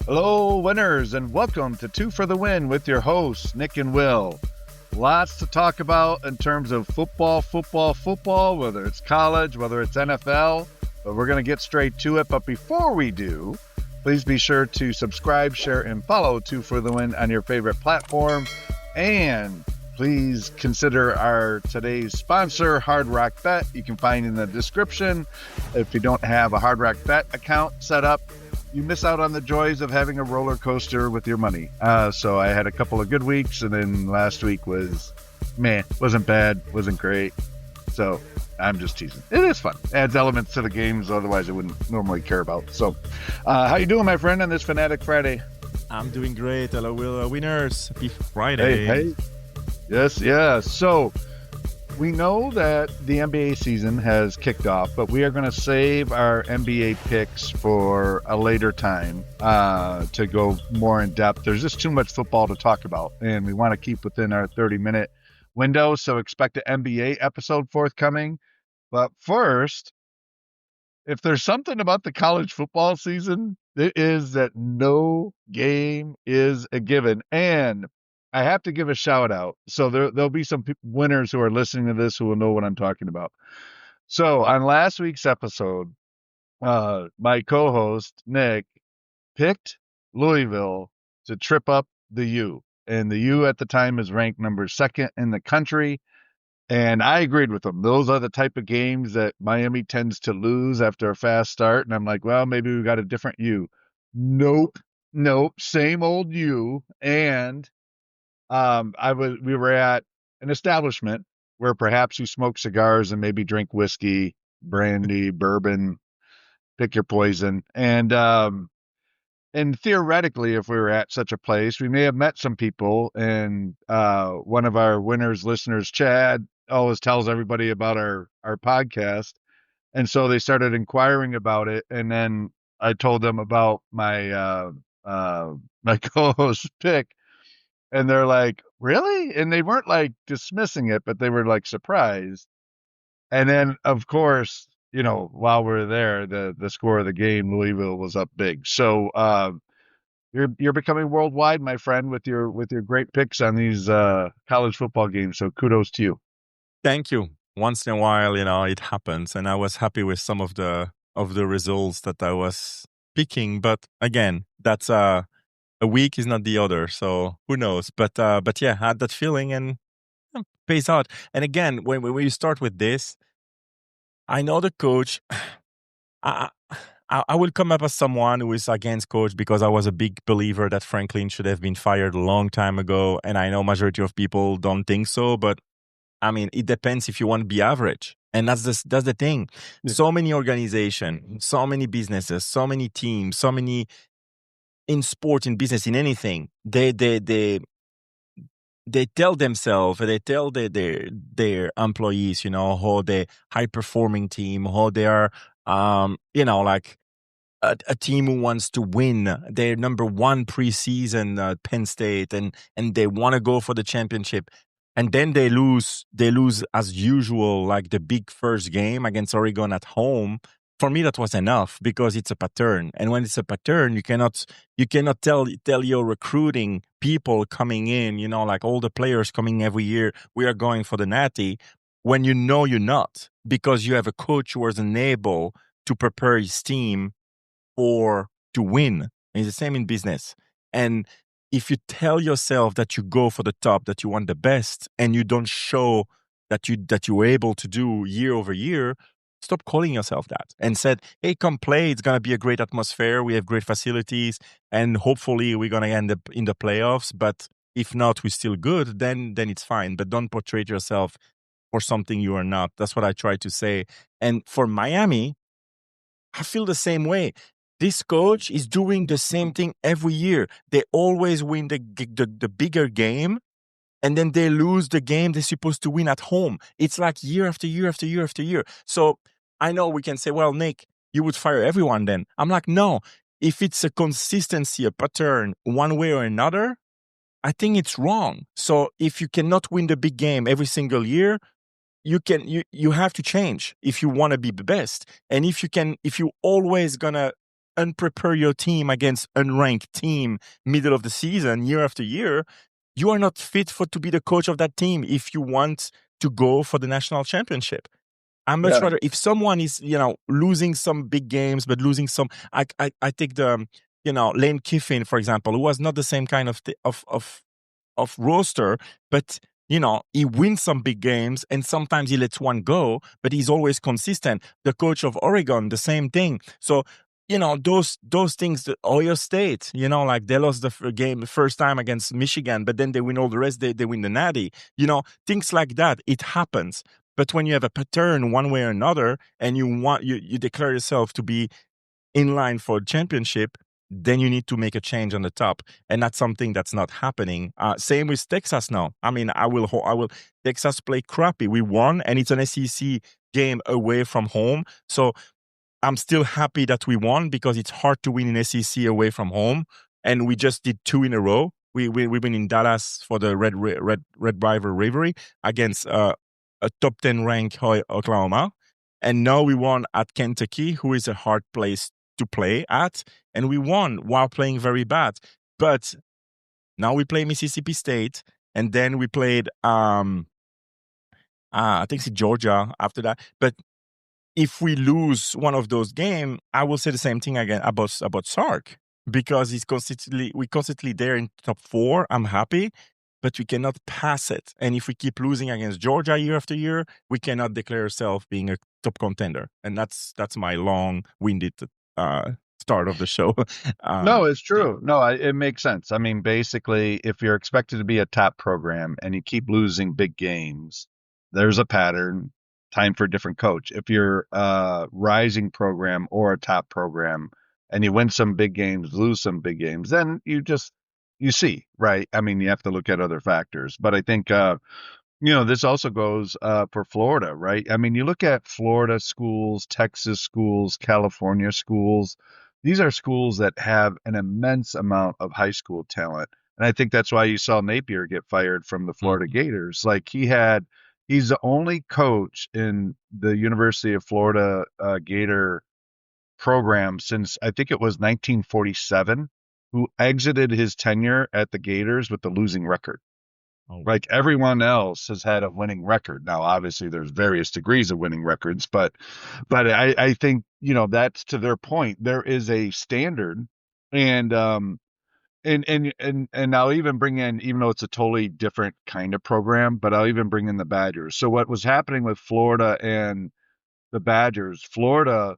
Hello, winners, and welcome to Two for the Win with your hosts, Nick and Wil. Lots to talk about in terms of football, whether it's college, whether it's NFL, but we're going to get straight to it. But before we do, please be sure to subscribe, share, and follow Two for the Win on your favorite platform. And please consider our today's sponsor, Hard Rock Bet. You can find in the description. If you don't have a Hard Rock Bet account set up, you miss out on the joys of having a roller coaster with your money. So I had a couple of good weeks, and then last week was, wasn't bad, wasn't great. So I'm just teasing. It is fun. Adds elements to the games, otherwise I wouldn't normally care about. So how you doing, my friend, on this Fanatic Friday? I'm doing great. Hello, Wil. Winners. Happy Friday. Hey. Yes, yeah. So we know that the NBA season has kicked off, but we are going to save our NBA picks for a later time to go more in depth. There's just too much football to talk about, and we want to keep within our 30-minute window, so expect an NBA episode forthcoming. But first, if there's something about the college football season, it is that no game is a given. And I have to give a shout out. So there'll be some winners who are listening to this who will know what I'm talking about. So on last week's episode, my co-host, Nick, picked Louisville to trip up the U. And the U at the time is ranked number 2nd in the country. And I agreed with him. Those are the type of games that Miami tends to lose after a fast start. And I'm like, well, maybe we got a different U. Nope. Same old U. And we were at an establishment where perhaps you smoke cigars and maybe drink whiskey, brandy, bourbon, pick your poison. And theoretically, if we were at such a place, we may have met some people. And one of our winners, listeners, Chad, always tells everybody about our podcast. And so they started inquiring about it. And then I told them about my my co-host pick. And they're like, really? And they weren't like dismissing it, but they were like surprised. And then, of course, while we're there, the score of the game, Louisville was up big. So you're becoming worldwide, my friend, with your great picks on these college football games. So kudos to you. Thank you. Once in a while, it happens, and I was happy with some of the results that I was picking. But again, that's a week is not the other, so who knows? But yeah, I had that feeling, and it pays out. And again, when you start with this, I know the coach. I will come up as someone who is against coach because I was a big believer that Franklin should have been fired a long time ago, and I know majority of people don't think so. But I mean, it depends if you want to be average, and that's the thing. Yeah. So many organizations, so many businesses, so many teams, so many. In sport, in business, in anything, they tell themselves, they tell their employees, how they high performing team, how they are, like a team who wants to win. They're number 1 preseason at Penn State, and they want to go for the championship. And then they lose as usual, like the big first game against Oregon at home. For me, that was enough because it's a pattern. And when it's a pattern, you cannot tell your recruiting people coming in, like all the players coming every year, we are going for the natty, when you're not, because you have a coach who wasn't able to prepare his team to win. And it's the same in business. And if you tell yourself that you go for the top, that you want the best, and you don't show that you're able to do year over year, stop calling yourself that and said, hey, come play. It's going to be a great atmosphere. We have great facilities, and hopefully we're going to end up in the playoffs. But if not, we're still good, then it's fine. But don't portray yourself for something you are not. That's what I try to say. And for Miami, I feel the same way. This coach is doing the same thing every year. They always win the bigger game, and then they lose the game they're supposed to win at home. It's like year after year after year after year. So I know we can say, well, Nick, you would fire everyone then. I'm like, no. If it's a consistency, a pattern, one way or another, I think it's wrong. So if you cannot win the big game every single year, you have to change if you want to be the best. And if you always gonna unprepare your team against unranked team middle of the season year after year, you are not fit for to be the coach of that team if you want to go for the national championship. I'm much Yeah. rather if someone is, losing some big games, but losing some. I take the, Lane Kiffin, for example, who was not the same kind of roster, but he wins some big games and sometimes he lets one go, but he's always consistent. The coach of Oregon, the same thing. So, those things, the Ohio State, like they lost the game the first time against Michigan, but then they win all the rest, they win the Natty. Things like that, it happens. But when you have a pattern one way or another and you declare yourself to be in line for championship, then you need to make a change on the top, and that's something that's not happening. Same with Texas now. I mean, I will. Texas play crappy. We won, and it's an SEC game away from home. So I'm still happy that we won because it's hard to win in SEC away from home, and we just did 2 in a row. We've been in Dallas for the Red River Rivalry against a top 10 ranked Oklahoma, and now we won at Kentucky, who is a hard place to play at, and we won while playing very bad. But now we play Mississippi State, and then we played I think it's Georgia after that. But if we lose one of those games, I will say the same thing again about Sark, because we constantly there in top 4. I'm happy, but we cannot pass it. And if we keep losing against Georgia year after year, we cannot declare ourselves being a top contender. And that's my long-winded start of the show. No, it's true. No, it makes sense. I mean, basically, if you're expected to be a top program and you keep losing big games, there's a pattern. Time for a different coach. If you're a rising program or a top program and you win some big games, lose some big games, then you see, right? I mean, you have to look at other factors. But I think this also goes for Florida, right? I mean, you look at Florida schools, Texas schools, California schools. These are schools that have an immense amount of high school talent. And I think that's why you saw Napier get fired from the Florida Gators. Like he's the only coach in the University of Florida Gator program since I think it was 1947 who exited his tenure at the Gators with the losing record. Oh. Like everyone else has had a winning record. Now, obviously, there's various degrees of winning records, but I think that's to their point. There is a standard, and I'll even bring in, even though it's a totally different kind of program, but I'll even bring in the Badgers. So what was happening with Florida and the Badgers? Florida,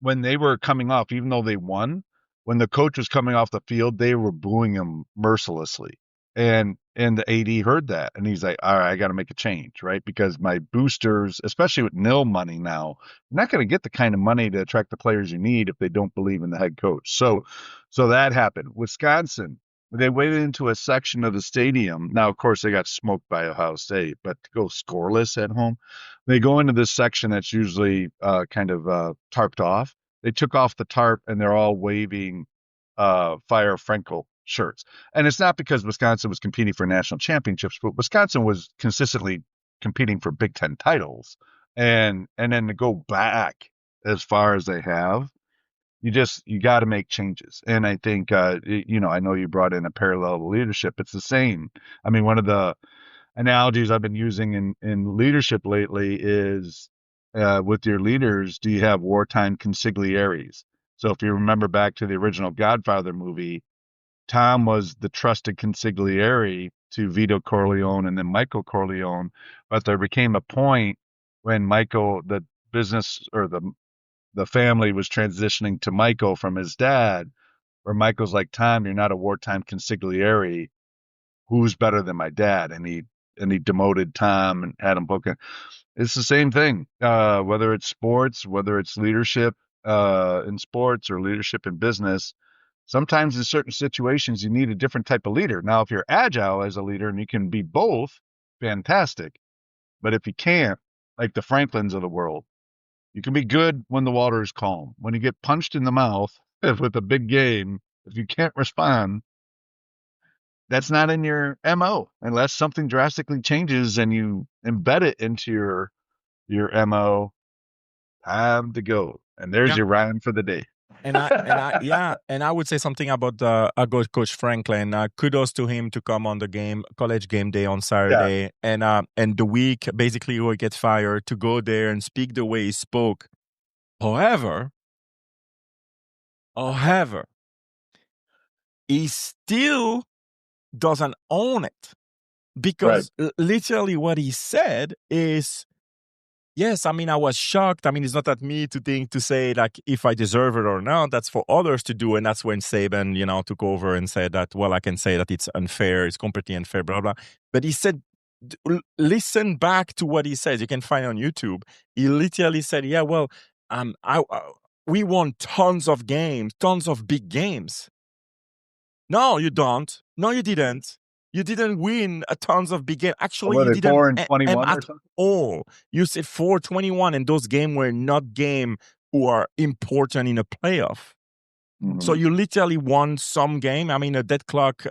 when they were coming off, even though they won, when the coach was coming off the field, they were booing him mercilessly. And the AD heard that, and he's like, all right, I got to make a change, right? Because my boosters, especially with nil money now, you're not going to get the kind of money to attract the players you need if they don't believe in the head coach. So that happened. Wisconsin, they waited into a section of the stadium. Now, of course, they got smoked by Ohio State, but to go scoreless at home, they go into this section that's usually kind of tarped off. They took off the tarp, and they're all waving Fire Frankel shirts. And it's not because Wisconsin was competing for national championships, but Wisconsin was consistently competing for Big Ten titles. And then to go back as far as they have, you got to make changes. And I think, I know you brought in a parallel leadership. It's the same. I mean, one of the analogies I've been using in leadership lately is with your leaders, do you have wartime consiglieres? So if you remember back to the original Godfather movie, Tom was the trusted consigliere to Vito Corleone and then Michael Corleone, but there became a point when Michael, the business or the family was transitioning to Michael from his dad, where Michael's like, Tom, you're not a wartime consigliere. Who's better than my dad? And he demoted Tom and had him book it. It's the same thing, whether it's sports, whether it's leadership in sports or leadership in business. Sometimes in certain situations, you need a different type of leader. Now, if you're agile as a leader and you can be both, fantastic. But if you can't, like the Franklins of the world, you can be good when the water is calm. When you get punched in the mouth with a big game, if you can't respond, that's not in your MO unless something drastically changes and you embed it into your MO. Time to go. And there's your rhyme for the day. and I would say something about Coach Franklin. Kudos to him to come on the college game day on Yeah, Saturday, and the week basically he gets fired to go there and speak the way he spoke. However, he still doesn't own it right. because literally what he said is, yes, I mean, I was shocked. I mean, it's not at me to say like if I deserve it or not. That's for others to do. And that's when Saban, took over and said that, well, I can say that it's unfair. It's completely unfair, blah, blah. But he said, listen back to what he says. You can find it on YouTube. He literally said, yeah, well, we won tons of games, tons of big games. No, you don't. No, you didn't. You didn't win a tons of big games. Actually, Were you they didn't 4-21 or at something? all. You said 4-21, and those games were not games who are important in a playoff. So Mhm. you literally won some game. I mean, a dead clock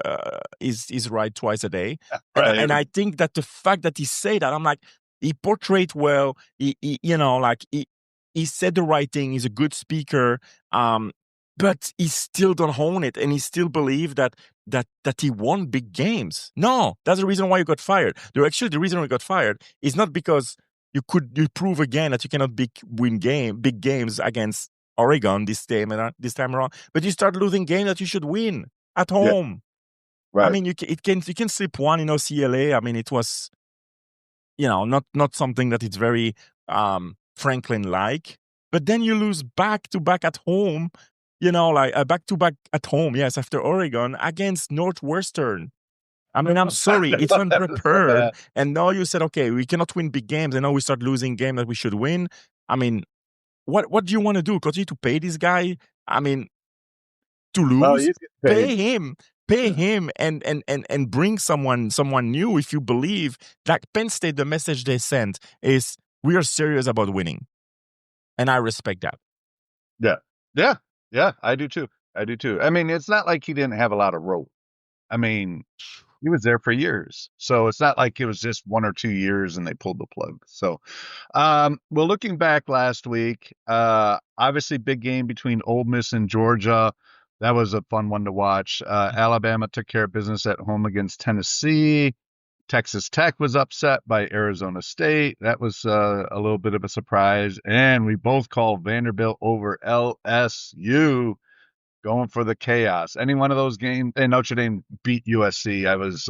is right twice a day, Right. and I think that the fact that he said that, I'm like, he portrayed well. He said the right thing. He's a good speaker, but he still don't own it, and he still believe that he won big games. No, that's the reason why you got fired. The reason we got fired is not because you prove again that you cannot win big games against Oregon this time around, but you start losing games that you should win at Yeah, home. I right. mean, you can slip one, CLA. I mean, it was, not something that it's very Franklin like, but then you lose back to back at home, like back to back at home. Yes, after Oregon against Northwestern. I mean, I'm sorry, it's So unprepared. bad. And now you said, okay, we cannot win big games, and now we start losing games that we should win. I mean, what do you want to do? Continue to pay this guy? I mean, to Well, lose? he's getting Pay paid. him. Yeah. Pay him and bring someone new if you believe. Like Penn State, the message they sent is we are serious about winning. And I respect that. Yeah. Yeah. Yeah. I do too. I do too. I mean, it's not like he didn't have a lot of rope. I mean, he was there for years. So it's not like it was just 1 or 2 years and they pulled the plug. So, well, looking back last week, obviously big game between Ole Miss and Georgia. That was a fun one to watch. Alabama took care of business at home against Tennessee. Texas Tech was upset by Arizona State. That was a little bit of a surprise. And we both called Vanderbilt over LSU, going for the chaos. Any one of those games, and Notre Dame beat USC. I was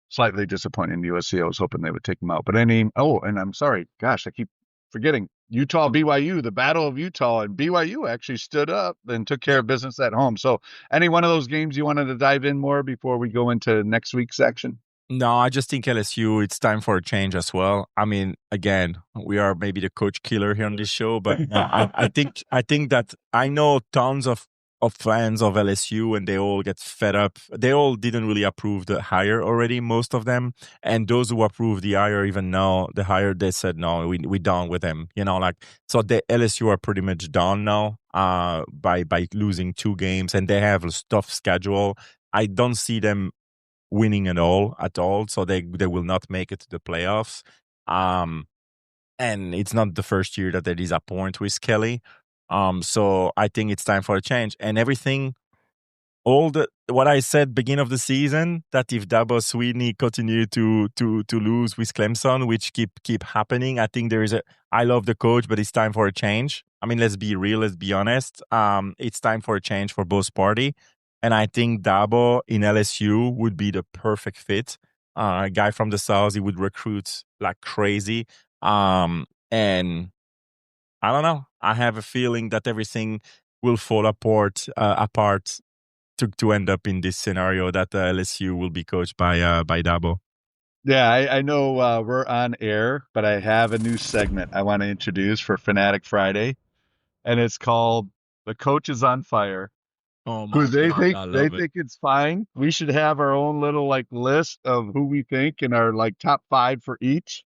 slightly disappointed in USC. I was hoping they would take them out. But and I'm sorry. Gosh, I keep forgetting. Utah, BYU, the Battle of Utah, and BYU actually stood up and took care of business at home. So, any one of those games you wanted to dive in more before we go into next week's section? No, I just think LSU, it's time for a change as well. I mean, again, we are maybe the coach killer here on this show, but I think that I know tons of fans of LSU, and they all get fed up. They all didn't really approve the hire already, most of them. And those who approved the hire, even now the hire, they said no, we done with them. So the LSU are pretty much done now by losing 2 games, and they have a tough schedule. I don't see them winning at all. So they will not make it to the playoffs. Um, and it's not the first year that they disappoint with Kelly. So I think it's time for a change. And everything, all the what I said beginning of the season, that if Dabo Swinney continue to lose with Clemson, which keep happening, I think I love the coach, but it's time for a change. I mean, let's be real, let's be honest. It's time for a change for both party. And I think Dabo in LSU would be the perfect fit. A guy from the South, he would recruit like crazy. And I don't know. I have a feeling that everything will fall apart to end up in this scenario that LSU will be coached by Dabo. Yeah, I know we're on air, but I have a new segment I want to introduce for Fanatic Friday, and it's called "The Coach is on Fire." Oh Who my they God, think I they love it. think it's fine. We should have our own little like list of who we think and our like top five for each,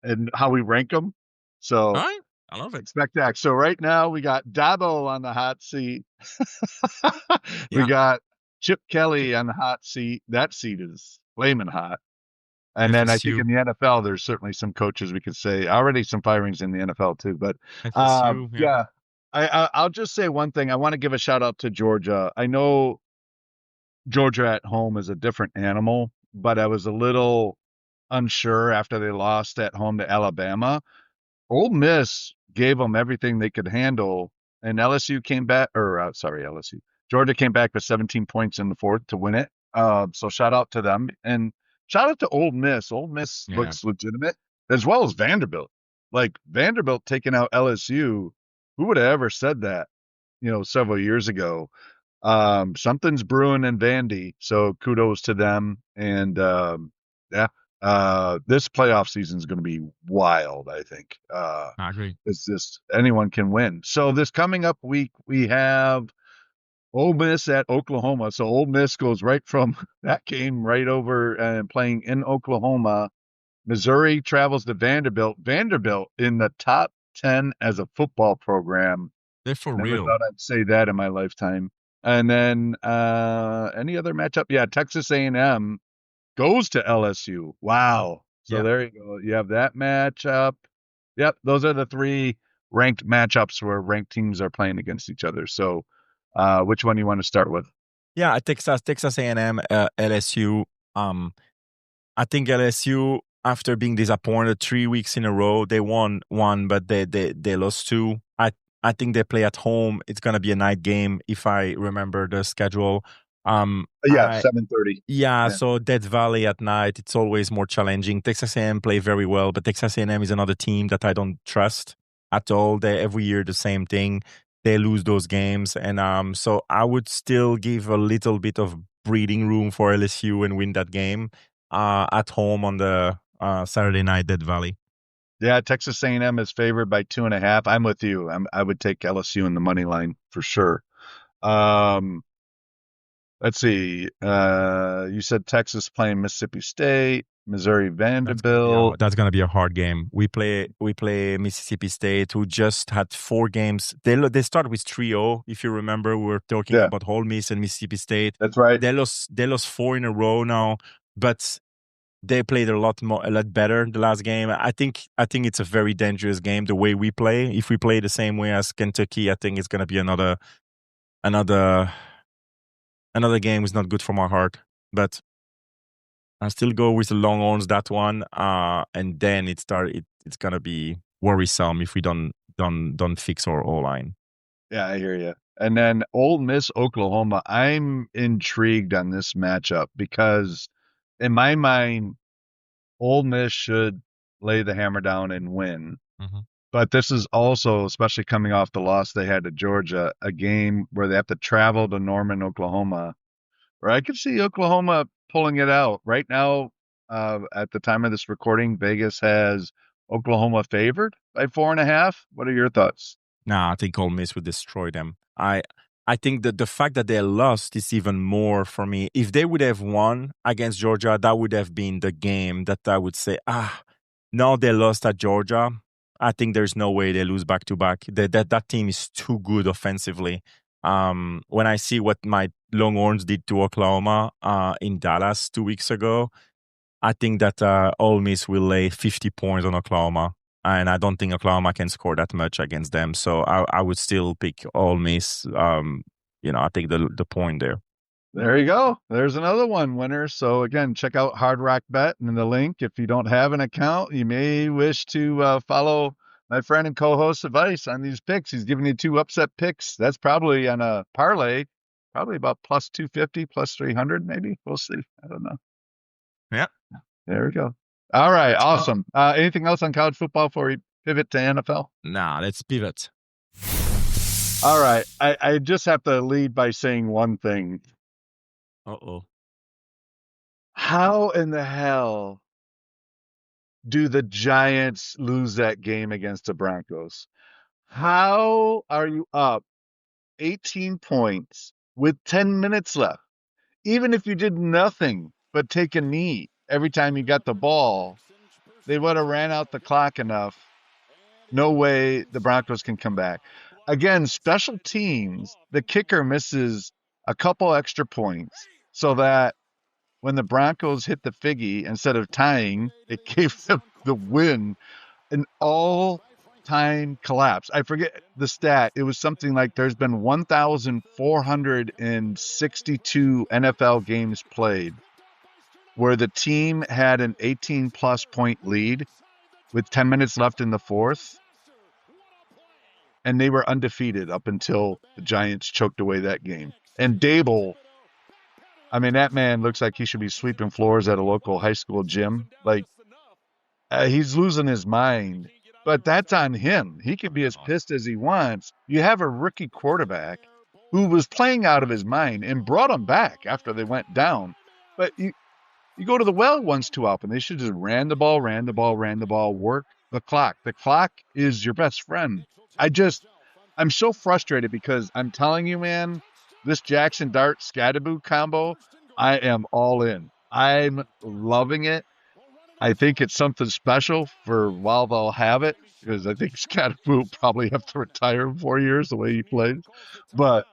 and how we rank them. All So right, I love it. expect that. So right now we got Dabo on the hot seat. We Yeah, got Chip Kelly on the hot seat. That seat is flaming hot. And then I think FSU, in the NFL, there's certainly some coaches we could say already some firings in the NFL too. But FSU, yeah. yeah, I'll just say one thing. I want to give a shout out to Georgia. I know Georgia at home is a different animal, but I was a little unsure after they lost at home to Alabama. Ole Miss gave them everything they could handle, and LSU came back, or sorry, LSU. Georgia came back with 17 points in the fourth to win it. So shout out to them, and shout out to Ole Miss. Ole Miss Yeah, looks legitimate, as well as Vanderbilt. Like Vanderbilt taking out LSU. Who would have ever said that? Several years ago. Something's brewing in Vandy, so kudos to them. And yeah, this playoff season is going to be wild. I think I agree. it's just anyone can win. So this coming up week we have Ole Miss at Oklahoma. So Ole Miss goes right from that game right over and playing in Oklahoma. Missouri travels to Vanderbilt. Vanderbilt in the top 10 as a football program. They're for Never real. thought I'd say that in my lifetime. And then any other matchup? Yeah, Texas A&M goes to LSU. Wow. So Yeah. there you go. You have that matchup. Yep, those are the three ranked matchups where ranked teams are playing against each other. So which one do you want to start with? Yeah, Texas A&M, LSU. Um, I think LSU, after being disappointed 3 weeks in a row, they won one, but they lost two. I think they play at home. It's gonna be a night game if I remember the schedule. Yeah, I 7:30. Yeah, Yeah. so Death Valley at night, it's always more challenging. Texas A&M play very well, but Texas A&M is another team that I don't trust at all. They every year the same thing. They lose those games, and so I would still give a little bit of breathing room for LSU and win that game at home on the Saturday night, Death Valley. Yeah, Texas A&M is favored by 2.5. I'm with you. I would take LSU in the money line for sure. Um, let's see. You said Texas playing Mississippi State, Missouri Vanderbilt. That's gonna be a hard game. We play Mississippi State, who just had 4 games. They start with 3-0. If you remember, we were talking Yeah, about Ole Miss and Mississippi State. that's right. They lost 4 in a row now, but they played a lot better the last game. I think it's a very dangerous game the way we play. If we play the same way as Kentucky, I think it's gonna be another another game is not good for my heart. But I still go with the Longhorns that one, and then it's gonna be worrisome if we don't fix our O line. Yeah, I hear you. And then Ole Miss, Oklahoma. I'm intrigued on this matchup because, in my mind, Ole Miss should lay the hammer down and win. Mhm. But this is also, especially coming off the loss they had to Georgia, a game where they have to travel to Norman, Oklahoma, where I could see Oklahoma pulling it out. Right now, at the time of this recording, Vegas has Oklahoma favored by 4.5. What are your thoughts? Nah, I think Ole Miss would destroy them. I think that the fact that they lost is even more for me. If they would have won against Georgia, that would have been the game that I would say, now they lost at Georgia. I think there's no way they lose back to back. That team is too good offensively. When I see what my Longhorns did to Oklahoma in Dallas 2 weeks ago, I think that Ole Miss will lay 50 points on Oklahoma, and I don't think Oklahoma can score that much against them. So I would still pick Ole Miss. I think the point there. There you go. There's another one winner. So again, check out Hard Rock Bet and the link. If you don't have an account, you may wish to follow my friend and co-host's advice on these picks. He's giving you 2 upset picks. That's probably on a parlay, probably about plus 250, plus 300, maybe. We'll see. I don't know. Yeah. There we go. All right. Awesome. Anything else on college football before we pivot to NFL? Nah, let's pivot. All right. I just have to lead by saying one thing. Uh-oh. How in the hell do the Giants lose that game against the Broncos? How are you up 18 points with 10 minutes left? Even if you did nothing but take a knee every time you got the ball, they would have ran out the clock enough. No way the Broncos can come back. Again, special teams, the kicker misses a couple extra points so that when the Broncos hit the figgy, instead of tying, it gave them the win. And all time collapse. I forget the stat. It was something like there's been 1,462 NFL games played where the team had an 18 plus point lead with 10 minutes left in the fourth, and they were undefeated up until the Giants choked away that game. And Dable, I mean, that man looks like he should be sweeping floors at a local high school gym. Like, he's losing his mind, but that's on him. He can be as pissed as he wants. You have a rookie quarterback who was playing out of his mind and brought him back after they went down. But you go to the well once too often. They should just ran the ball, work the clock. The clock is your best friend. I'm so frustrated because I'm telling you, man, this Jackson Dart Scatterboo combo, I am all in. I'm loving it. I think it's something special for while they'll have it, because I think Scottaboo will probably have to retire in 4 years the way he played. But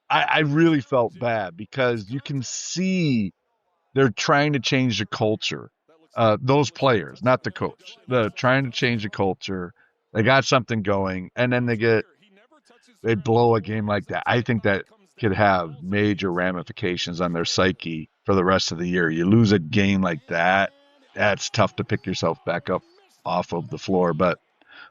I really felt bad because you can see they're trying to change the culture. Those players, not the coach. They're trying to change the culture. They got something going, and then they blow a game like that. I think that could have major ramifications on their psyche for the rest of the year. You lose a game like that, that's tough to pick yourself back up off of the floor. But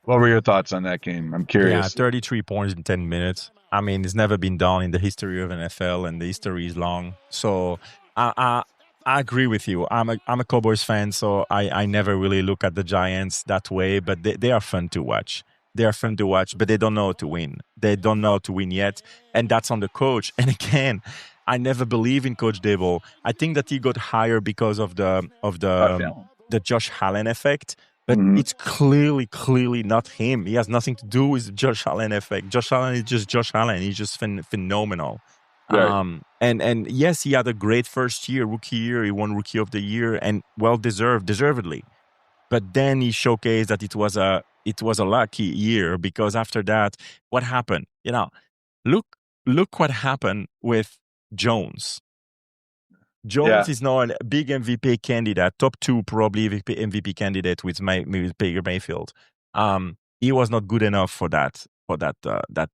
what were your thoughts on that game? I'm Yeah, curious. 33 points in 10 minutes. I mean, it's never been done in the history of NFL, and the history is long. So I agree with you. I'm a Cowboys fan, so I never really look at the Giants that way, but they are fun to watch. They are fun to watch, but they don't know how to win. They don't know how to win yet, and that's on the coach. And again, I never believe in Coach Dabo. I think that he got hired because of the Josh Allen effect. But it's clearly not him. He has nothing to do with Josh Allen effect. Josh Allen is just Josh Allen. He's just phenomenal. Right. And yes, he had a great first year, rookie year. He won Rookie of the Year, and deservedly. But then he showcased that it was a lucky year, because after that, what happened? Look what happened with Jones. Jones is now a big MVP candidate, top 2 probably MVP candidate with Baker Mayfield. He was not good enough for that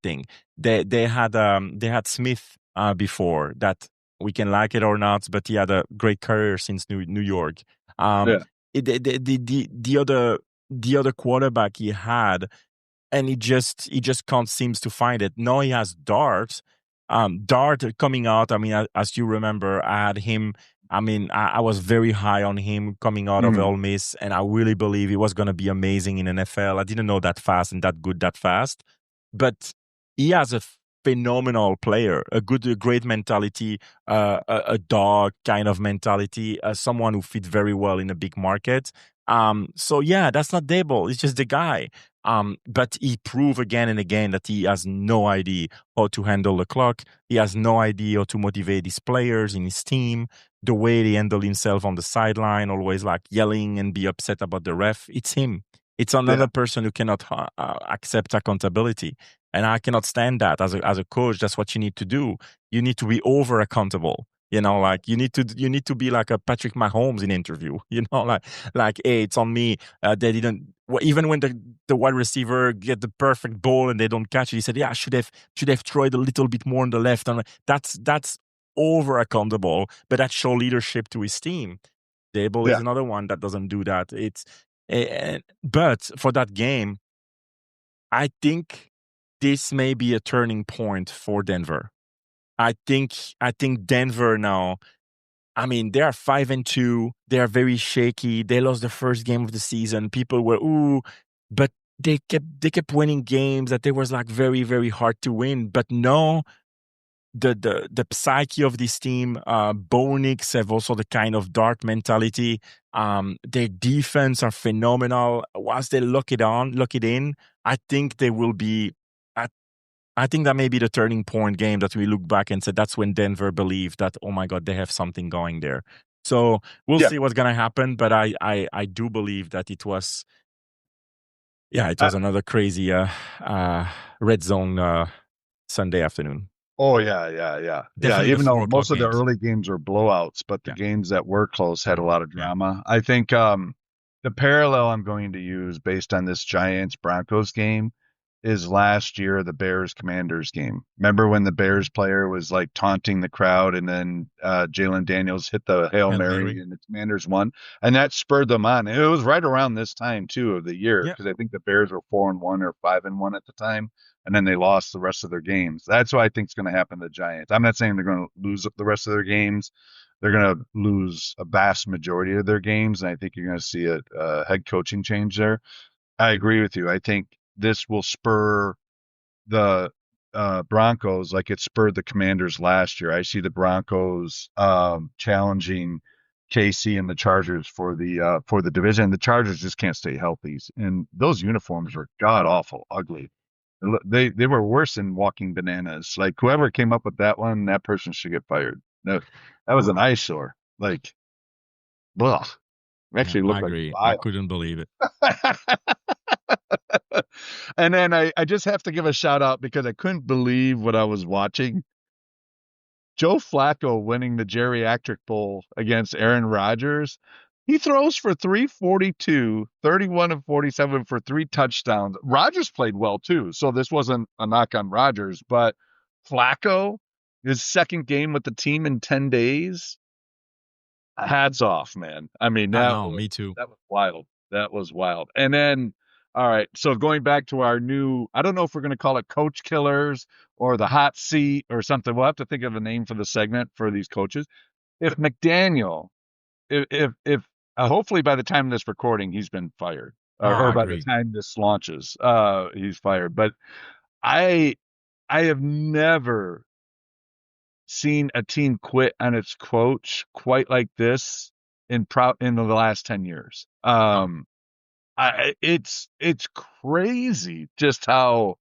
thing. They had Smith before that. We can like it or not, but he had a great career since New York. The other quarterback he had, and he just can't seems to find it. Now he has Dart. Dart coming out. I mean, as you remember, I had him. I mean, I was very high on him coming out of Ole Miss, and I really believe he was going to be amazing in NFL. I didn't know that fast and that good that fast, but he has a phenomenal player, a great mentality, a dog kind of mentality, someone who fit very well in a big market. So yeah, that's not Dable. It's just the guy. But he proved again and again that he has no idea how to handle the clock. He has no idea how to motivate his players in his team. The way he handle himself on the sideline, always like yelling and be upset about the ref. It's him. It's another person who cannot accept accountability. And I cannot stand that as a coach. That's what you need to do. You need to be over accountable. Like you need to be like a Patrick Mahomes in interview. Like hey, it's on me. They didn't, even when the wide receiver get the perfect ball and they don't catch it. He said, yeah, I should have tried a little bit more on the left. And that's over accountable, but that show leadership to his team. Dable is another one that doesn't do that. But for that game, I think this may be a turning point for Denver. I think Denver now, I mean, they are 5-2. They are very shaky. They lost the first game of the season. People were, ooh, but they kept winning games that they was like very, very hard to win. But no, the psyche of this team, Bo Nix have also the kind of Dart mentality. Their defense are phenomenal. Once they lock it in, I think they will be. I think that may be the turning point game that we look back and said that's when Denver believed that, oh my God, they have something going there. So we'll see what's going to happen. But I do believe that it was, it was another crazy red zone Sunday afternoon. Oh, yeah. Definitely Even though most of the games. early games were blowouts, but the games that were close had a lot of drama. I think The parallel I'm going to use based on this Giants Broncos game is last year the Bears Commanders game. Remember when the Bears player was like taunting the crowd and then Jalen Daniels hit the Hail Hail Mary Mary. and the Commanders won, and that spurred them on. And it was right around this time too of the year Yeah. because I think the Bears were 4-1 or 5-1 at the time, and then they lost the rest of their games. That's what I think is going to happen to the Giants. I'm not saying they're going to lose the rest of their games. They're going to lose a vast majority of their games, and I think you're going to see a head coaching change there. I agree with you. I think this will spur the Broncos like it spurred the Commanders last year. I see the Broncos challenging KC and the Chargers for the division. The Chargers just can't stay healthy, and those uniforms are god awful, ugly. They were worse than walking bananas. Like whoever came up with that one, that person should get fired. No, that was an eyesore. Like, ugh. Yeah, Actually I looked like agree. I vile. couldn't believe it. And then I just have to give a shout out because I couldn't believe what I was watching. Joe Flacco winning the Geriatric Bowl against Aaron Rodgers. He throws for 342, 31 of 47 for 3 touchdowns. Rodgers played well too, so this wasn't a knock on Rodgers, but Flacco, his second game with the team in 10 days, hats off, man. I mean, I know, me too. that was wild. That was wild. And then, all right, so going back to our new, I don't know if we're going to call it Coach Killers or the Hot Seat or something. We'll have to think of a name for the segment for these coaches. If McDaniel, if hopefully by the time of this recording he's been fired, No, or I by the agree. time this launches, he's fired. But I I have never seen a team quit on its coach quite like this in the last 10 years. No. It's crazy just how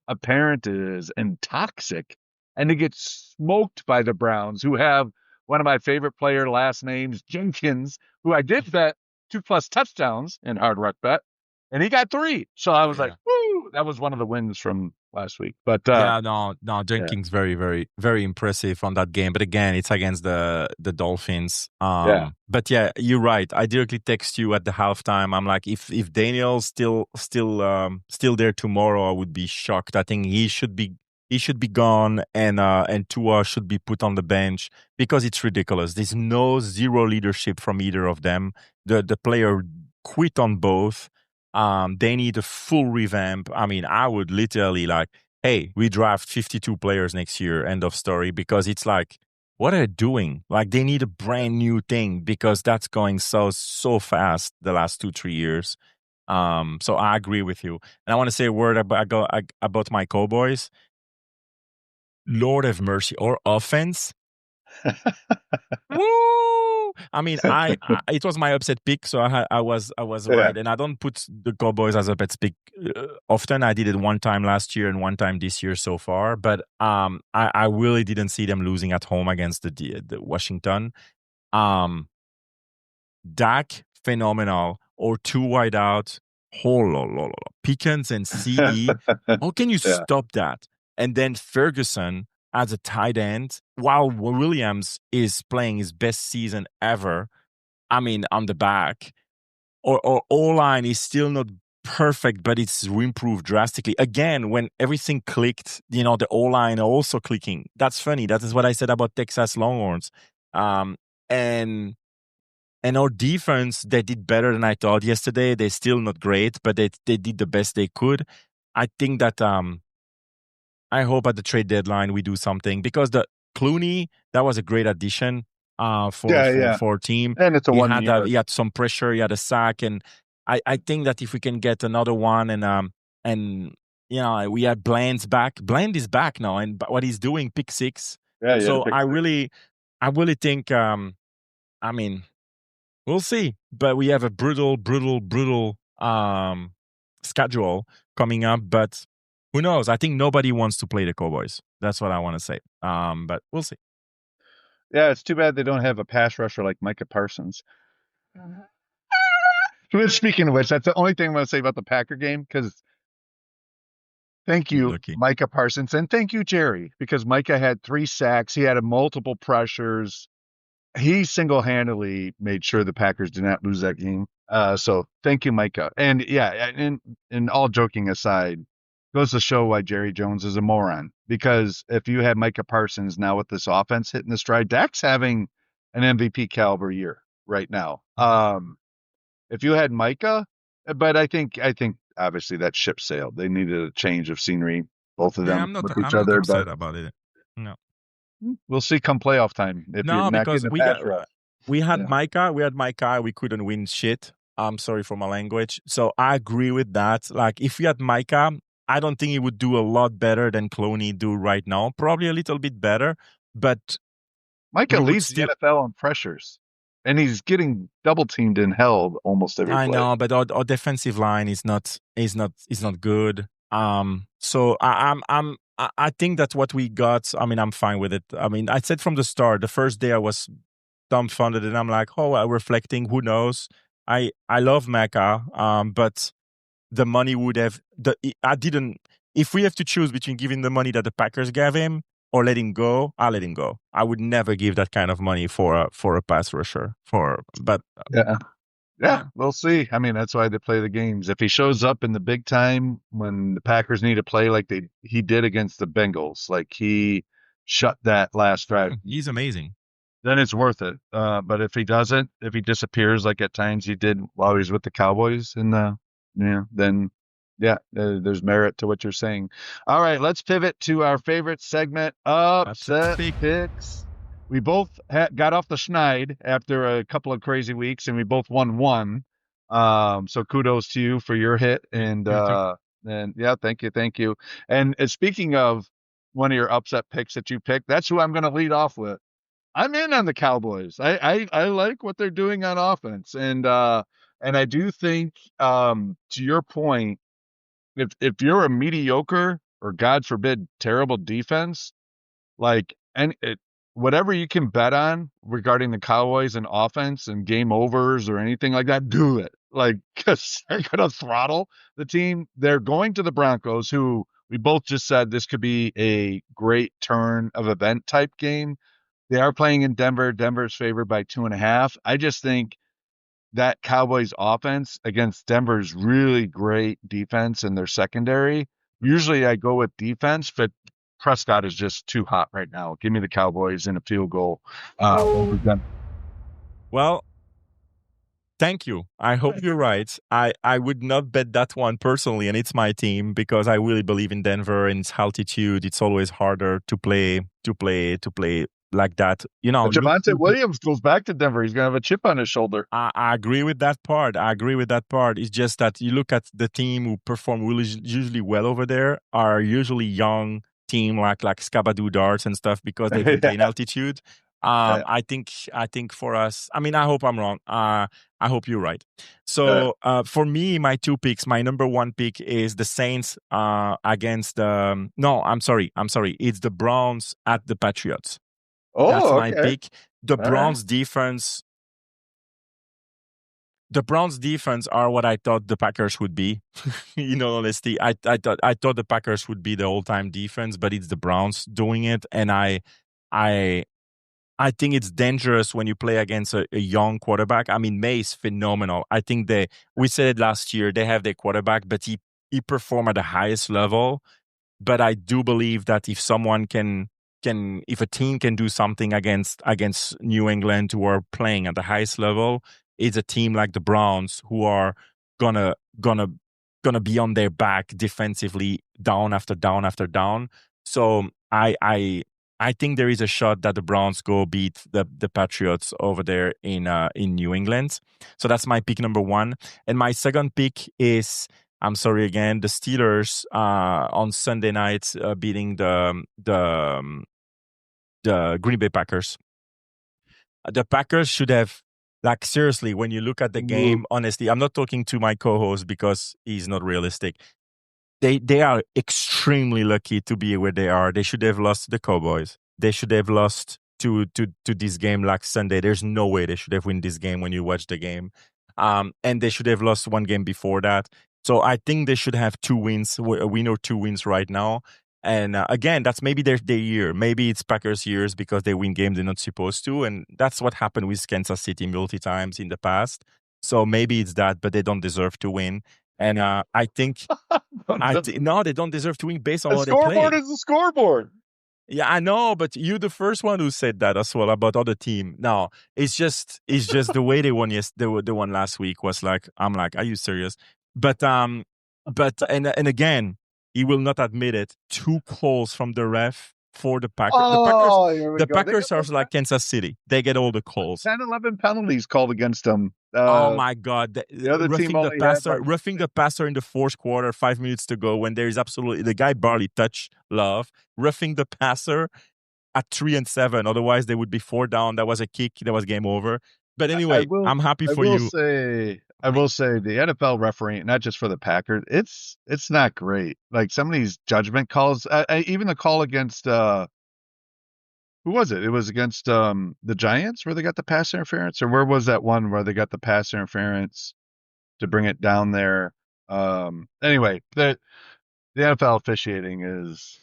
apparent it is and toxic, and it gets smoked by the Browns, who have one of my favorite player last names, Jenkins, who I did bet 2+ touchdowns in Hard Rock Bet, and he got 3. So I was like, Yeah. woo, that was one of the wins from last week. But Yeah, no, yeah, Jenkins very, very, very impressive on that game. But again, it's against the Dolphins. yeah. But yeah, you're right. I directly text you at the halftime. I'm like, if Daniel's still there tomorrow, I would be shocked. I think he should be gone, and Tua should be put on the bench because it's ridiculous. There's no zero leadership from either of them. The player quit on both. They need a full revamp. I mean, I would literally like, hey, we draft 52 players next year, end of story, because it's like, what are they doing? Like, they need a brand new thing because that's going so fast the last 2-3 years. So I agree with you. And I want to say a word about my Cowboys. Lord have mercy, or offense. Woo! I mean, it was my upset pick, so I was Yeah. right, and I don't put the Cowboys as upset pick often. I did it one time last year and one time this year so far, but I really didn't see them losing at home against the Washington. Dak phenomenal, or 2 wide out. Oh, Pickens and CD. How can you Yeah. stop that? And then Ferguson as a tight end, while Williams is playing his best season ever. I mean, on the back, or O-line is still not perfect, but it's improved drastically. Again, when everything clicked, the O-line also clicking. That's funny. That is what I said about Texas Longhorns. And our defense, they did better than I thought yesterday. They're still not great, but they did the best they could. I think that I hope at the trade deadline we do something, because the Clooney, that was a great addition Yeah, yeah. for a team. And it's a He 1 year. had some pressure, he had a sack, and I think that if we can get another one, and we had Bland's back. Bland is back now, and what he's doing, pick 6. Yeah, yeah. So I really think I mean, we'll see, but we have a brutal schedule coming up. But who knows? I think nobody wants to play the Cowboys. That's what I want to say. But we'll see. Yeah, it's too bad they don't have a pass rusher like Micah Parsons. Speaking of which, that's the only thing I'm going to say about the Packer game, because thank You're you, lucky. Micah Parsons, and thank you, Jerry, because Micah had 3 sacks. He had multiple pressures. He single-handedly made sure the Packers did not lose that game. So thank you, Micah. And yeah, and all joking aside, goes to show why Jerry Jones is a moron. Because if you had Micah Parsons now with this offense hitting the stride, Dak's having an MVP caliber year right now. If you had Micah, but I think obviously that ship sailed. They needed a change of scenery, both of Yeah, them I'm not with each I'm not other. But upset about it. No. we'll see come playoff time if you're No, not because getting a pass rush. we had Yeah. Micah, we couldn't win shit. I'm sorry for my language. So I agree with that. Like if we had Micah, I don't think he would do a lot better than Clooney do right now. Probably a little bit better, but Micah we would leads the still. NFL on pressures, and he's getting double teamed and held almost every I play. know, but our defensive line is not good. So I think that what we got. I mean, I'm fine with it. I mean, I said from the start, the first day I was dumbfounded, and I'm like, oh, reflecting. Who knows? I love Mecca, but the money would have. I didn't. If we have to choose between giving the money that the Packers gave him or let him go, I'll let him go. I would never give that kind of money for a pass rusher. But Yeah. Yeah, yeah. we'll see. I mean, that's why they play the games. If he shows up in the big time when the Packers need to play like he did against the Bengals, like he shut that last drive, He's amazing. then it's worth it. But if he doesn't, if he disappears like at times he did while he was with the Cowboys in the, then yeah, there's merit to what you're saying. All right, let's pivot to our favorite segment, Upset upset pick. picks. We both got off the schneid after a couple of crazy weeks, and we both won one. So kudos to you for your hit, You too. and yeah, thank you. And speaking of one of your upset picks that you picked, that's who I'm going to lead off with. I'm in on the Cowboys. I like what they're doing on offense, and I do think to your point, if you're a mediocre or God forbid terrible defense, like whatever you can bet on regarding the Cowboys and offense and game overs or anything like that, do it. Like, because they're gonna throttle the team. They're going to the Broncos, who we both just said this could be a great turn of event type game. They are playing in Denver. Denver's favored by 2.5. I just think that Cowboys offense against Denver's really great defense in their secondary. Usually I go with defense, but Prescott is just too hot right now. Give me the Cowboys in a field goal over Denver. Well, thank you. I hope you're right. I would not bet that one personally, and it's my team because I really believe in Denver and its altitude. It's always harder to play like that. But Javante Williams goes back to Denver. He's gonna have a chip on his shoulder. I agree with that part. It's just that you look at the team who perform really usually well over there are usually young team like Scabadoo Darts and stuff because they can play in altitude. I think for us, I mean, I hope I'm wrong. I hope you're right. So for me, my two picks, my number one pick is the Saints against no, I'm sorry. It's the Browns at the Patriots. That's Oh, my okay. pick. The All right. Browns defense. The Browns defense are what I thought the Packers would be. Honestly, I thought the Packers would be the all-time defense, but it's the Browns doing it, and I I think it's dangerous when you play against a young quarterback. I mean, May is phenomenal. I think we said it last year, they have their quarterback, but he performed at the highest level. But I do believe that if someone if a team can do something against New England who are playing at the highest level, it's a team like the Browns who are gonna gonna gonna be on their back defensively, down after down after down. So I think there is a shot that the Browns go beat the Patriots over there in New England. So that's my pick number one, and my second pick is. I'm sorry again. The Steelers on Sunday night beating the Green Bay Packers. The Packers should have, like, seriously, when you look at the game, honestly, I'm not talking to my co-host because he's not realistic. They are extremely lucky to be where they are. They should have lost to the Cowboys. They should have lost to this game like Sunday. There's no way they should have won this game when you watch the game. And they should have lost one game before that. So I think they should have two wins, a win or two wins right now. And again, that's maybe their year. Maybe it's Packers' years because they win games they're not supposed to. And that's what happened with Kansas City multi times in the past. So maybe it's that, but they don't deserve to win. And I think no, they don't deserve to win based on the how they play. scoreboard is the scoreboard. Yeah, I know, but you're the first one who said that as well about other team. No, it's just the way they won. Yes, the one last week was like, I'm like, are you serious? But and again, he will not admit it. 2 calls from the ref for the Packers. The Packers are like Kansas City. They get all the calls. 10, 11 penalties called against them. Oh my God! The other team only had roughing the passer in the 4th quarter, 5 minutes to go, when there is absolutely the guy barely touched Love, roughing the passer at 3 and 7. Otherwise, they would be 4 down. That was a kick. That was game over. But anyway, I'm happy for you. I will say the NFL refereeing, not just for the Packers, it's not great. Like some of these judgment calls, even the call against who was it? It was against the Giants where they got the pass interference, or where was that one where they got the pass interference to bring it down there? Anyway, the NFL officiating is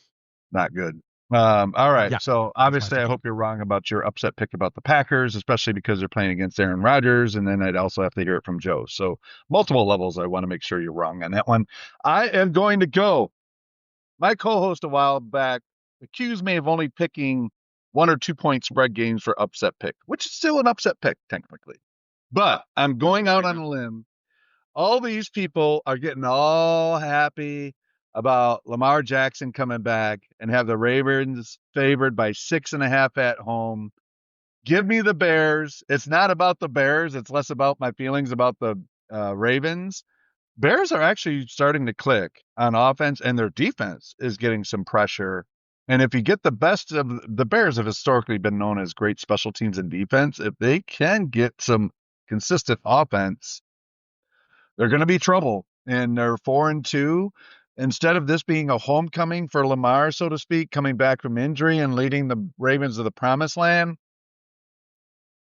not good. All right. Yeah, so obviously I hope you're wrong about your upset pick about the Packers, especially because they're playing against Aaron Rodgers. And then I'd also have to hear it from Joe. So multiple levels. I want to make sure you're wrong on that one. I am going to go. My co-host a while back accused me of only picking 1 or 2 point spread games for upset pick, which is still an upset pick technically, but I'm going out on a limb. All these people are getting all happy about Lamar Jackson coming back and have the Ravens favored by 6.5 at home. Give me the Bears. It's not about the Bears. It's less about my feelings about the Ravens. Bears are actually starting to click on offense, and their defense is getting some pressure. And if you get the best of the Bears, have historically been known as great special teams and defense. If they can get some consistent offense, they're going to be trouble. And they're 4-2. Instead of this being a homecoming for Lamar, so to speak, coming back from injury and leading the Ravens to the promised land,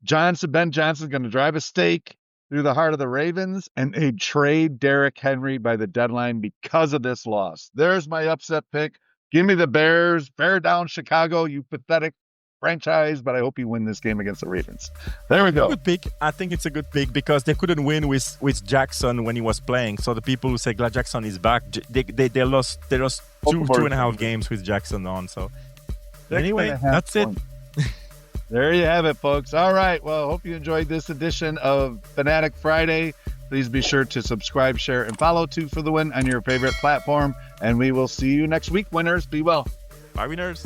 Ben Johnson's going to drive a stake through the heart of the Ravens, and they trade Derrick Henry by the deadline because of this loss. There's my upset pick. Give me the Bears. Bear down Chicago, you pathetic franchise, but I hope you win this game against the Ravens. There we go. Good pick. I think it's a good pick because they couldn't win with Jackson when he was playing. So the people who say glad Jackson is back, they lost 2.5 games with Jackson on. So anyway, that's it. There you have it, folks. All right. Well, hope you enjoyed this edition of Fanatic Friday. Please be sure to subscribe, share, and follow 2 for the Win on your favorite platform. And we will see you next week, winners. Be well. Bye, winners.